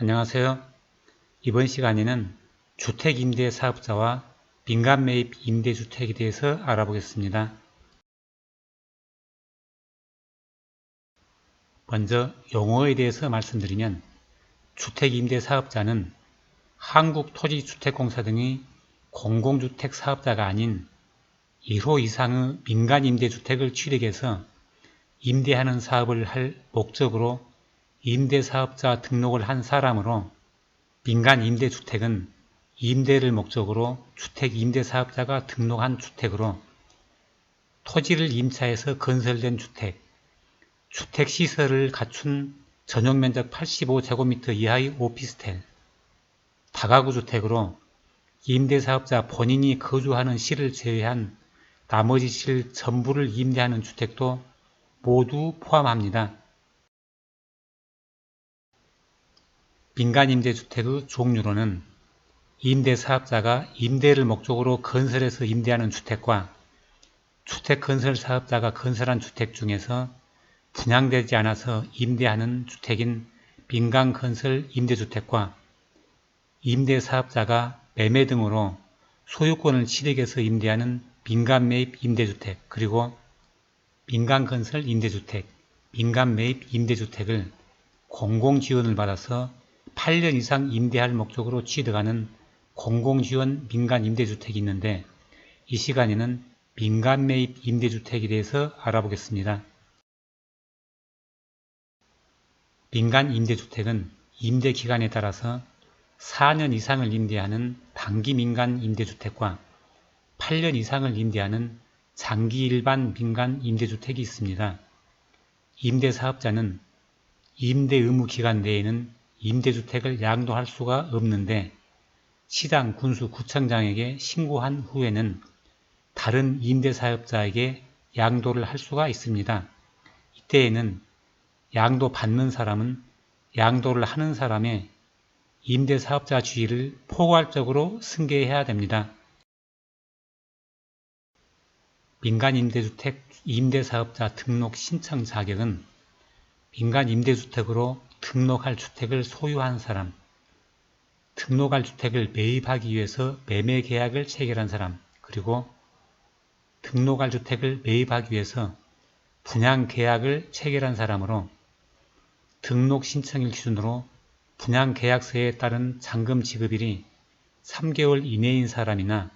안녕하세요. 이번 시간에는 주택임대사업자와 민간매입 임대주택에 대해서 알아보겠습니다. 먼저 용어에 대해서 말씀드리면 주택임대사업자는 한국토지주택공사 등의 공공주택 사업자가 아닌 1호 이상의 민간임대주택을 취득해서 임대하는 사업을 할 목적으로 임대사업자 등록을 한 사람으로, 민간임대주택은 임대를 목적으로 주택임대사업자가 등록한 주택으로 토지를 임차해서 건설된 주택, 주택시설을 갖춘 전용면적 85제곱미터 이하의 오피스텔, 다가구 주택으로 임대사업자 본인이 거주하는 시를 제외한 나머지 실 전부를 임대하는 주택도 모두 포함합니다. 민간임대주택의 종류로는 임대사업자가 임대를 목적으로 건설해서 임대하는 주택과 주택건설사업자가 건설한 주택 중에서 분양되지 않아서 임대하는 주택인 민간건설 임대주택과 임대사업자가 매매 등으로 소유권을 취득해서 임대하는 민간매입 임대주택, 그리고 민간건설 임대주택, 민간매입 임대주택을 공공지원을 받아서 8년 이상 임대할 목적으로 취득하는 공공지원 민간임대주택이 있는데, 이 시간에는 민간매입 임대주택에 대해서 알아보겠습니다. 민간임대주택은 임대기간에 따라서 4년 이상을 임대하는 단기 민간임대주택과 8년 이상을 임대하는 장기 일반 민간임대주택이 있습니다. 임대사업자는 임대 의무 기간 내에는 임대주택을 양도할 수가 없는데, 시당, 군수, 구청장에게 신고한 후에는 다른 임대사업자에게 양도를 할 수가 있습니다. 이때에는 양도 받는 사람은 양도를 하는 사람의 임대사업자 주의를 포괄적으로 승계해야 됩니다. 민간임대주택 임대사업자 등록 신청 자격은 민간임대주택으로 등록할 주택을 소유한 사람, 등록할 주택을 매입하기 위해서 매매계약을 체결한 사람, 그리고 등록할 주택을 매입하기 위해서 분양계약을 체결한 사람으로, 등록 신청일 기준으로 분양계약서에 따른 잔금 지급일이 3개월 이내인 사람이나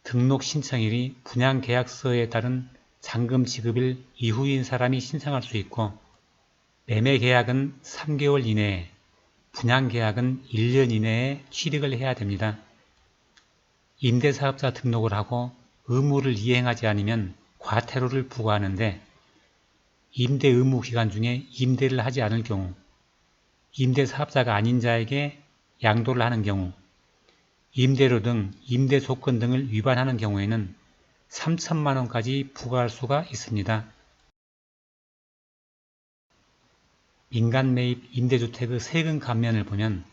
등록 신청일이 분양계약서에 따른 잔금 지급일 이후인 사람이 신청할 수 있고, 매매계약은 3개월 이내에, 분양계약은 1년 이내에 취득을 해야 됩니다. 임대사업자 등록을 하고 의무를 이행하지 않으면 과태료를 부과하는데, 임대 의무 기간 중에 임대를 하지 않을 경우, 임대사업자가 아닌 자에게 양도를 하는 경우, 임대료 등 임대 조건 등을 위반하는 경우에는 3천만 원까지 부과할 수가 있습니다. 민간매입 임대주택의 세금 감면을 보면,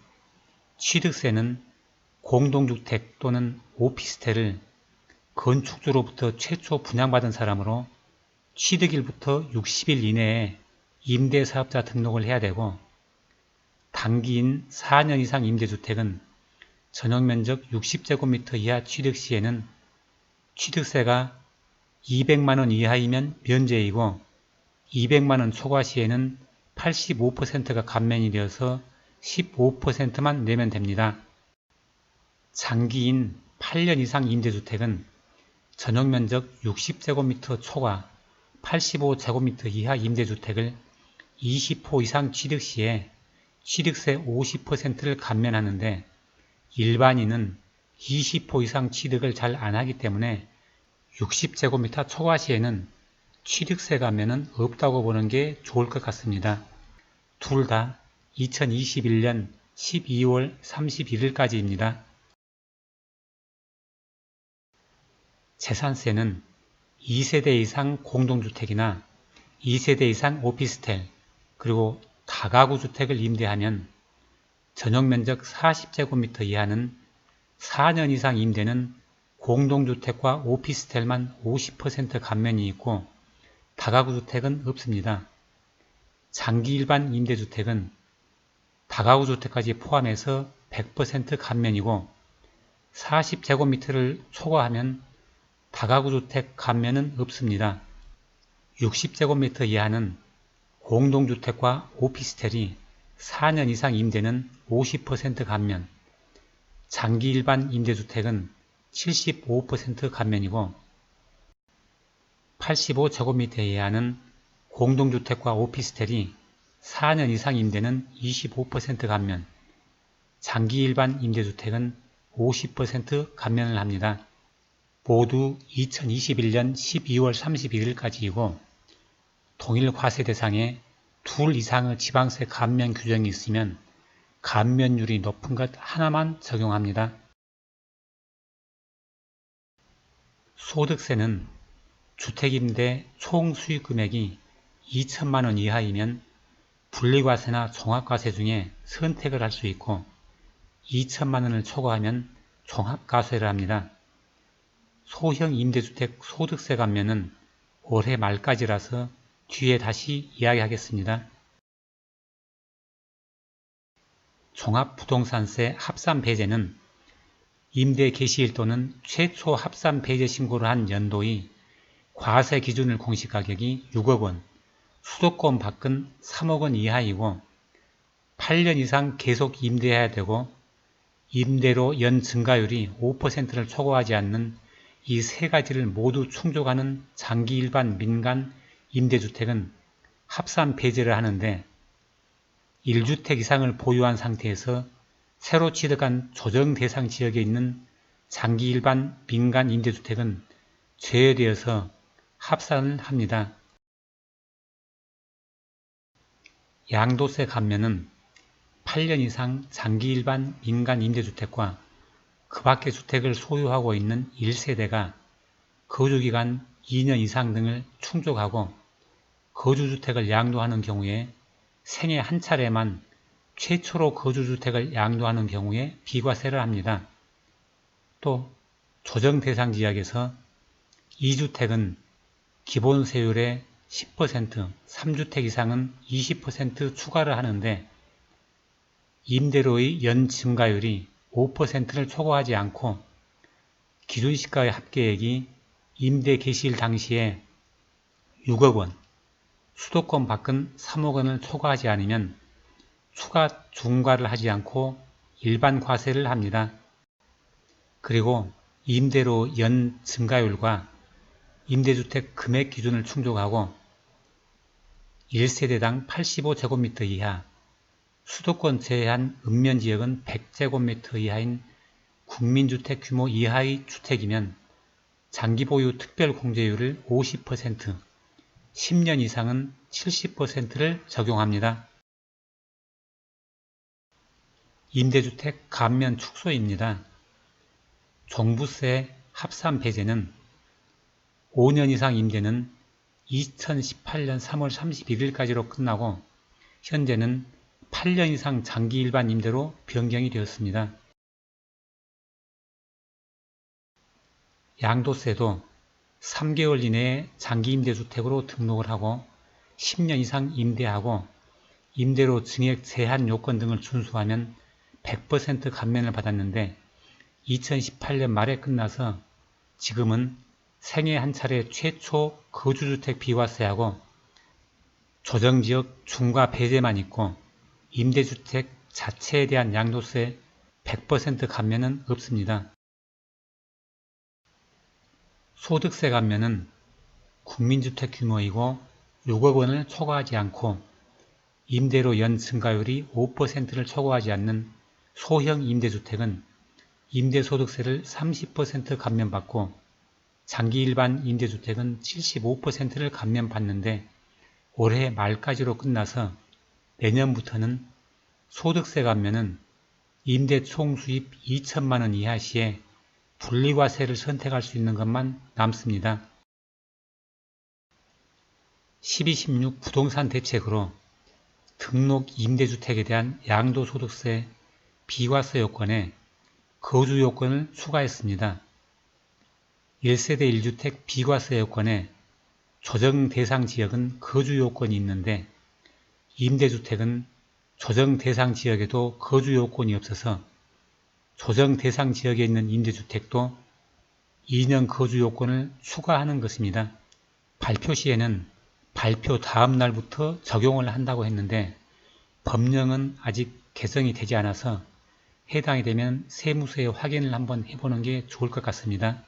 취득세는 공동주택 또는 오피스텔을 건축주로부터 최초 분양받은 사람으로 취득일부터 60일 이내에 임대사업자 등록을 해야 되고, 단기인 4년 이상 임대주택은 전용면적 60제곱미터 이하 취득 시에는 취득세가 200만원 이하이면 면제이고, 200만원 초과 시에는 85%가 감면이 되어서 15%만 내면 됩니다. 장기인 8년 이상 임대주택은 전용면적 60제곱미터 초과 85제곱미터 이하 임대주택을 20호 이상 취득 시에 취득세 50%를 감면하는데, 일반인은 20호 이상 취득을 잘 안하기 때문에 60제곱미터 초과 시에는 취득세 감면은 없다고 보는 게 좋을 것 같습니다. 둘 다 2021년 12월 31일까지입니다. 재산세는 2세대 이상 공동주택이나 2세대 이상 오피스텔, 그리고 다가구 주택을 임대하면 전용면적 40제곱미터 이하는 4년 이상 임대는 공동주택과 오피스텔만 50% 감면이 있고, 다가구 주택은 없습니다. 장기 일반 임대주택은 다가구 주택까지 포함해서 100% 감면이고 40제곱미터를 초과하면 다가구 주택 감면은 없습니다. 60제곱미터 이하는 공동주택과 오피스텔이 4년 이상 임대는 50% 감면, 장기 일반 임대주택은 75% 감면이고 85제곱미터 이하는 공동주택과 오피스텔이 4년 이상 임대는 25% 감면, 장기 일반 임대주택은 50% 감면을 합니다. 모두 2021년 12월 31일까지이고 동일 과세 대상에 둘 이상의 지방세 감면 규정이 있으면 감면율이 높은 것 하나만 적용합니다. 소득세는 주택임대 총 수익 금액이 2천만원 이하이면 분리과세나 종합과세 중에 선택을 할 수 있고 2천만원을 초과하면 종합과세를 합니다. 소형 임대주택 소득세 감면은 올해 말까지라서 뒤에 다시 이야기하겠습니다. 종합부동산세 합산배제는 임대 개시일 또는 최초 합산배제 신고를 한 연도의 과세 기준을 공시가격이 6억원, 수도권 밖은 3억원 이하이고 8년 이상 계속 임대해야 되고 임대료 연 증가율이 5%를 초과하지 않는 이 세 가지를 모두 충족하는 장기 일반 민간 임대주택은 합산 배제를 하는데 1주택 이상을 보유한 상태에서 새로 취득한 조정 대상 지역에 있는 장기 일반 민간 임대주택은 제외되어서 합산을 합니다. 양도세 감면은 8년 이상 장기 일반 민간 임대주택과 그 밖의 주택을 소유하고 있는 1세대가 거주기간 2년 이상 등을 충족하고 거주주택을 양도하는 경우에 생애 한 차례만 최초로 거주주택을 양도하는 경우에 비과세를 합니다. 또 조정 대상 지역에서 2주택은 기본세율의 10%, 3주택 이상은 20% 추가를 하는데 임대료의 연 증가율이 5%를 초과하지 않고 기준시가의 합계액이 임대 개시일 당시에 6억원, 수도권 밖은 3억원을 초과하지 않으면 추가 중과를 하지 않고 일반 과세를 합니다. 그리고 임대료 연 증가율과 임대주택 금액 기준을 충족하고 1세대당 85제곱미터 이하, 수도권 제외한 읍면지역은 100제곱미터 이하인 국민주택 규모 이하의 주택이면 장기보유 특별공제율을 50%, 10년 이상은 70%를 적용합니다. 임대주택 감면 축소입니다. 종부세 합산 배제는 5년 이상 임대는 2018년 3월 31일까지로 끝나고 현재는 8년 이상 장기 일반 임대로 변경이 되었습니다. 양도세도 3개월 이내에 장기 임대주택으로 등록을 하고 10년 이상 임대하고 임대료 증액 제한 요건 등을 준수하면 100% 감면을 받았는데 2018년 말에 끝나서 지금은 생애 한 차례 최초 거주주택 비과세하고 조정지역 중과 배제만 있고 임대주택 자체에 대한 양도세 100% 감면은 없습니다. 소득세 감면은 국민주택 규모이고 6억원을 초과하지 않고 임대료 연 증가율이 5%를 초과하지 않는 소형 임대주택은 임대소득세를 30% 감면받고 장기 일반 임대주택은 75%를 감면받는데 올해 말까지로 끝나서 내년부터는 소득세 감면은 임대 총 수입 2천만원 이하 시에 분리과세를 선택할 수 있는 것만 남습니다. 12.16 부동산 대책으로 등록 임대주택에 대한 양도소득세 비과세 요건에 거주 요건을 추가했습니다. 1세대 1주택 비과세 요건에 조정 대상 지역은 거주 요건이 있는데 임대주택은 조정 대상 지역에도 거주 요건이 없어서 조정 대상 지역에 있는 임대주택도 2년 거주 요건을 추가하는 것입니다. 발표 시에는 발표 다음 날부터 적용을 한다고 했는데 법령은 아직 개정이 되지 않아서 해당이 되면 세무서에 확인을 한번 해보는 게 좋을 것 같습니다.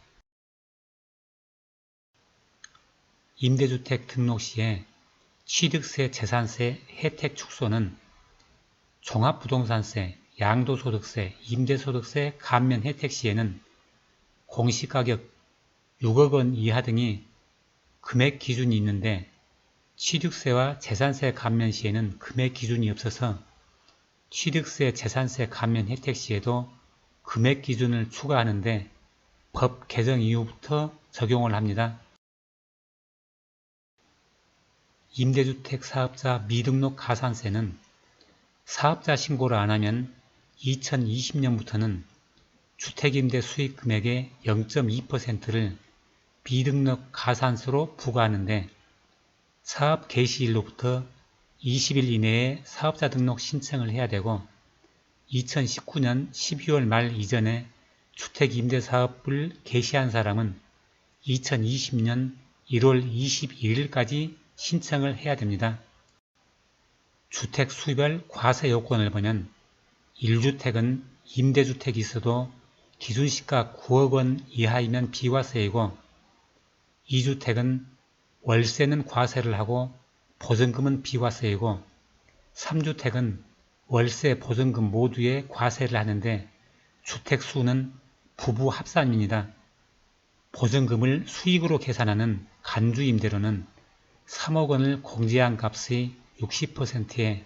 임대주택 등록 시에 취득세, 재산세, 혜택 축소는 종합부동산세, 양도소득세, 임대소득세 감면 혜택 시에는 공시가격 6억 원 이하 등이 금액 기준이 있는데 취득세와 재산세 감면 시에는 금액 기준이 없어서 취득세, 재산세 감면 혜택 시에도 금액 기준을 추가하는데 법 개정 이후부터 적용을 합니다. 임대주택 사업자 미등록 가산세는 사업자 신고를 안하면 2020년부터는 주택임대 수익금액의 0.2%를 미등록 가산세로 부과하는데 사업 개시일로부터 20일 이내에 사업자 등록 신청을 해야 되고 2019년 12월 말 이전에 주택임대사업을 개시한 사람은 2020년 1월 21일까지 신청을 해야 됩니다. 주택 수별 과세 요건을 보면 1주택은 임대주택이 있어도 기준시가 9억 원 이하이면 비과세이고 2주택은 월세는 과세를 하고 보증금은 비과세이고 3주택은 월세, 보증금 모두에 과세를 하는데 주택수는 부부 합산입니다. 보증금을 수익으로 계산하는 간주임대료는 3억 원을 공제한 값의 60%에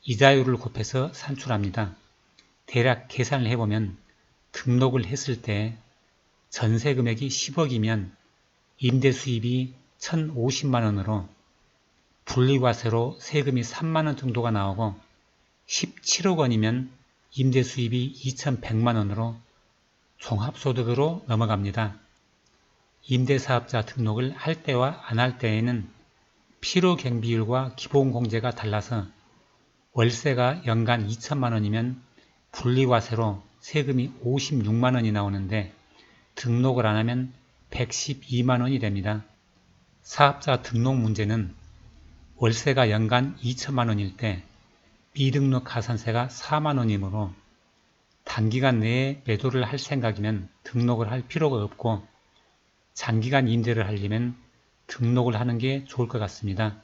이자율을 곱해서 산출합니다. 대략 계산을 해보면 등록을 했을 때 전세 금액이 10억이면 임대 수입이 1,050만원으로 분리과세로 세금이 3만원 정도가 나오고 17억 원이면 임대 수입이 2,100만원으로 종합소득으로 넘어갑니다. 임대사업자 등록을 할 때와 안 할 때에는 필요경비율과 기본공제가 달라서 월세가 연간 2천만원이면 분리과세로 세금이 56만원이 나오는데 등록을 안 하면 112만원이 됩니다. 사업자 등록 문제는 월세가 연간 2천만원일 때 미등록 가산세가 4만원이므로 단기간 내에 매도를 할 생각이면 등록을 할 필요가 없고 장기간 임대를 하려면 등록을 하는 게 좋을 것 같습니다.